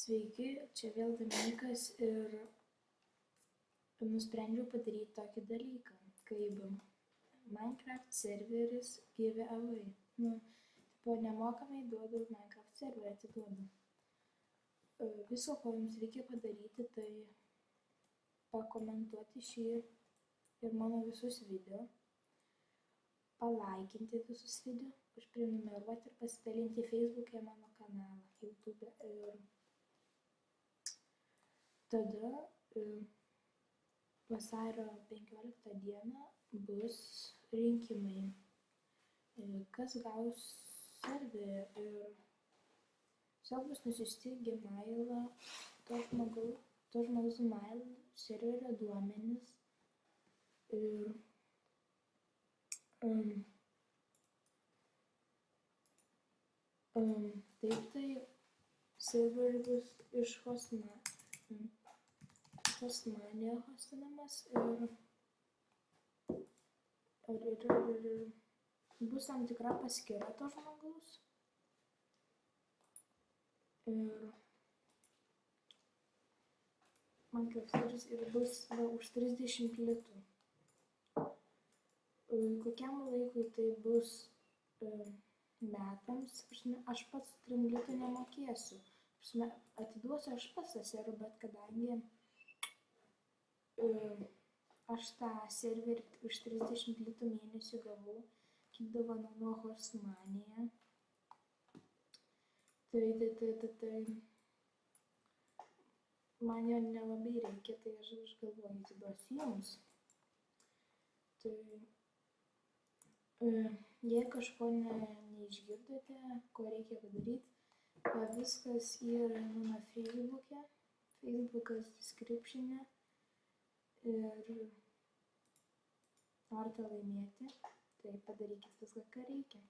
Sveiki, čia vėl Dominykas ir nusprendžiau padaryti tokį dalyką, kaip Minecraft serveris giveaway. Nemokamai duodu Minecraft serverį, atiduodu. Viso, ko jums reikia padaryti, tai pakomentuoti šį ir mano visus video, palaikinti visus video, užprenumeruoti ir pasidalinti Facebook'e mano kanalą, YouTube ir tada vasario 15 dieną bus rinkimai, kas gaus serverį ir tiesiog bus nusiųsti Gmail'ą, to žmogaus Gmail serverio duomenys ir taip tai serveris bus iš Hostmania hostinamas ir bus tam tikra paskyra to žmogaus ir Minecraft ir bus už 30 litų. Kokiam laikui tai bus metams, aš pats 3 litų nemokėsiu. Atiduosiu aš pats tą serverį, bet kadangi aš tą serverį už 30 litų mėnesių gavau kaip dovaną nuo Hostmania, tai man jo nelabai reikia, tai aš galvoju, atiduosiu jums. Tai jei kažko neišgirdote, ko reikia padaryti, viskas yra mano Facebook'e, Facebookas description'e ir norite laimėti, tai padarykit viską, ką reikia.